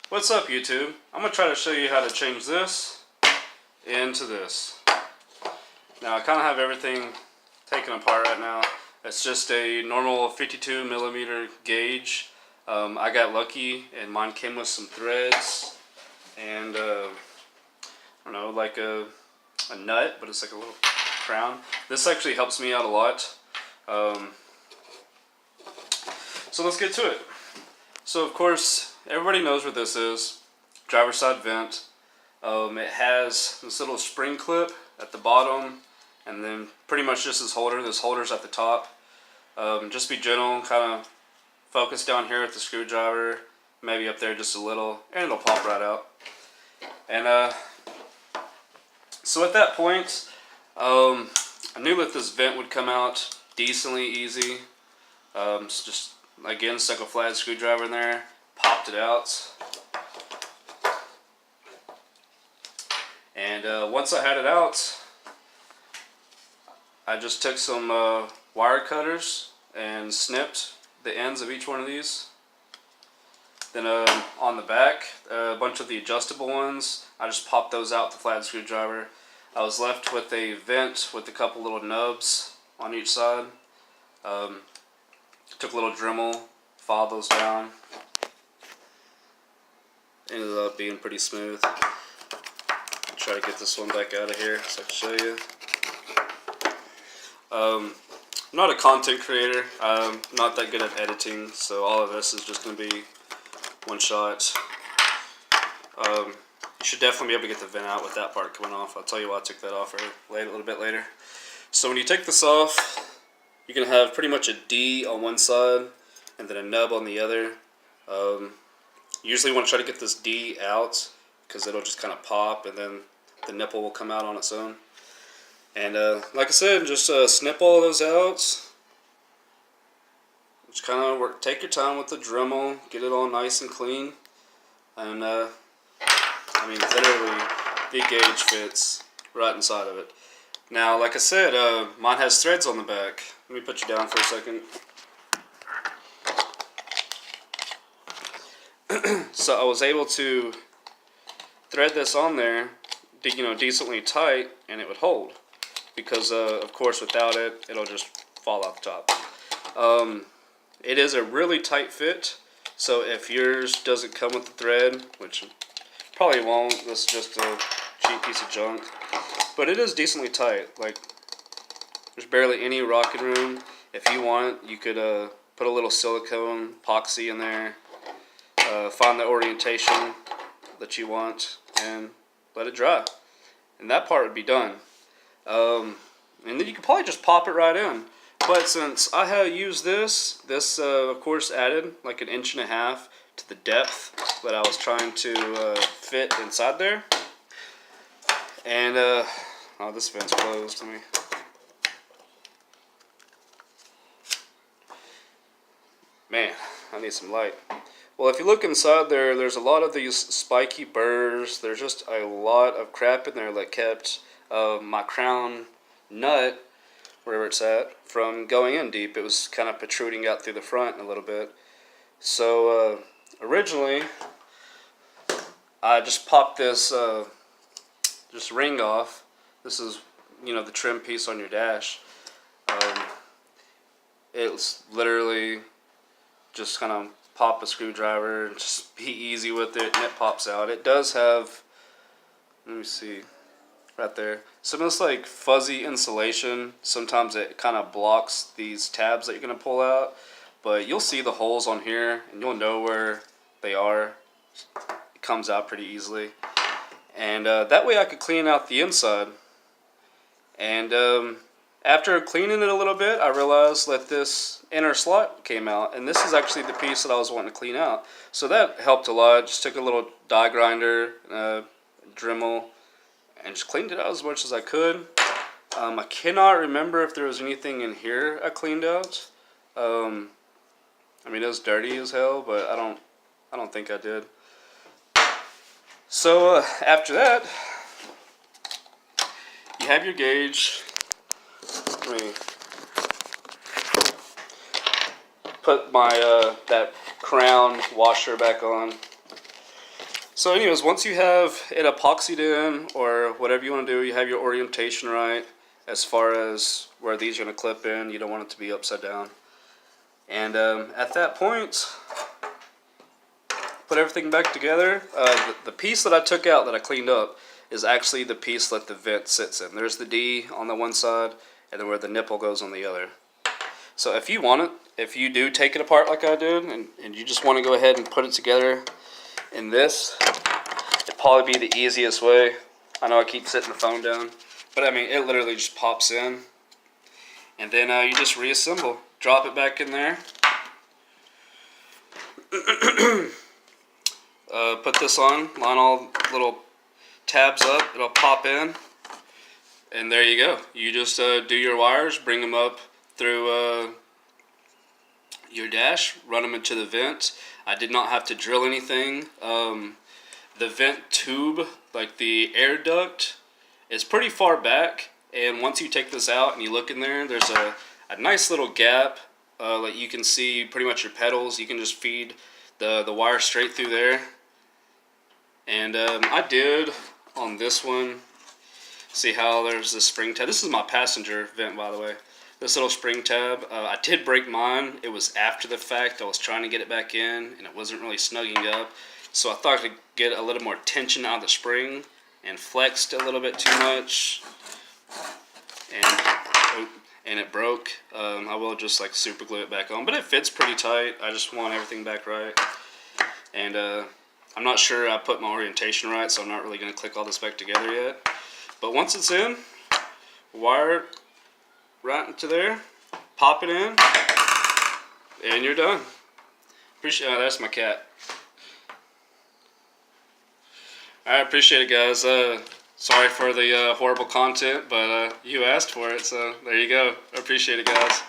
What's up, YouTube? I'm going to try to show you how to change this into this. Now I kind of have everything taken apart right now. It's just a normal 52 millimeter gauge. I got lucky and mine came with some threads and I don't know, like a nut, but it's like a little crown. This actually helps me out a lot. So let's get to it. So of course, everybody knows what this is. Driver's side vent. It has this little spring clip at the bottom, and then pretty much just this holder. This holder's at the top. Just be gentle, kind of focus down here with the screwdriver, maybe up there just a little, and it'll pop right out. And so at that point, I knew that this vent would come out decently easy. So just again stuck a flat screwdriver in there, popped it out, and once I had it out, I just took some wire cutters and snipped the ends of each one of these. Then on the back, a bunch of the adjustable ones, I just popped those out with the flat screwdriver. I was left with a vent with a couple little nubs on each side. Took a little Dremel, filed those down. Ended up being pretty smooth. Try to get this one back out of here so I can show you. I'm not a content creator. I'm not that good at editing, so all of this is just going to be one shot. You should definitely be able to get the vent out with that part coming off. I'll tell you why I took that off a little bit later. So when you take this off, you're going to have pretty much a D on one side and then a nub on the other. You usually want to try to get this D out because it'll just kind of pop and then the nipple will come out on its own. And like I said, just snip all those out. Just kind of take your time with the Dremel, get it all nice and clean. And I mean, literally, the gauge fits right inside of it. Now, like I said, mine has threads on the back. Let me put you down for a second. So I was able to thread this on there, decently tight, and it would hold. Because, of course, without it, it'll just fall off the top. It is a really tight fit, so if yours doesn't come with the thread, which probably won't, this is just a cheap piece of junk, but it is decently tight. Like, there's barely any rocking room. If you want, you could put a little silicone epoxy in there, find the orientation that you want, and let it dry. And that part would be done. And then you could probably just pop it right in. But since I have used this of course added like 1.5 inches to the depth that I was trying to fit inside there. And oh, this vent's closed. Let me. Man, I need some light. Well, if you look inside there, there's a lot of these spiky burrs. There's just a lot of crap in there that kept my crown nut, wherever it's at, from going in deep. It was kind of protruding out through the front a little bit. So originally, I just popped this just ring off. This is, the trim piece on your dash. It's literally just kind of pop a screwdriver and just be easy with it, and it pops out. It does have, let me see, right there, some of this like fuzzy insulation. Sometimes it kind of blocks these tabs that you're going to pull out, but you'll see the holes on here and you'll know where they are. It comes out pretty easily, and that way I could clean out the inside. And after cleaning it a little bit, I realized that this inner slot came out, and this is actually the piece that I was wanting to clean out. So that helped a lot. Just took a little die grinder, Dremel, and just cleaned it out as much as I could. I cannot remember if there was anything in here I cleaned out. I mean, it was dirty as hell, but I don't think I did. So after that, you have your gauge. Let me put my that crown washer back on. So anyways, once you have it epoxied in, or whatever you want to do, you have your orientation right as far as where these are going to clip in. You don't want it to be upside down. And at that point, put everything back together. The piece that I took out that I cleaned up is actually the piece that the vent sits in. There's the D on the one side, and then where the nipple goes on the other. So if you want it, if you do take it apart like I did, and you just want to go ahead and put it together in this, it'd probably be the easiest way. I know I keep setting the phone down, but I mean, it literally just pops in. And then you just reassemble. Drop it back in there. Put this on, line all little tabs up, it'll pop in, and there you go. You just do your wires, bring them up through your dash, run them into the vent. I did not have to drill anything. The vent tube, like the air duct, is pretty far back, and once you take this out and you look in there, there's a nice little gap. Like you can see pretty much your pedals. You can just feed the wire straight through there. And I did on this one, see how there's this spring tab. This is my passenger vent, by the way. This little spring tab. I did break mine. It was after the fact. I was trying to get it back in, and it wasn't really snugging up. So I thought I could get a little more tension out of the spring, and flexed a little bit too much, and it broke. I will just like super glue it back on, but it fits pretty tight. I just want everything back right. And I'm not sure I put my orientation right, so I'm not really going to click all this back together yet. But once it's in, wire it right into there, pop it in, and you're done. Appreciate. That's my cat. I appreciate it, guys. Sorry for the horrible content, but you asked for it, so there you go. I appreciate it, guys.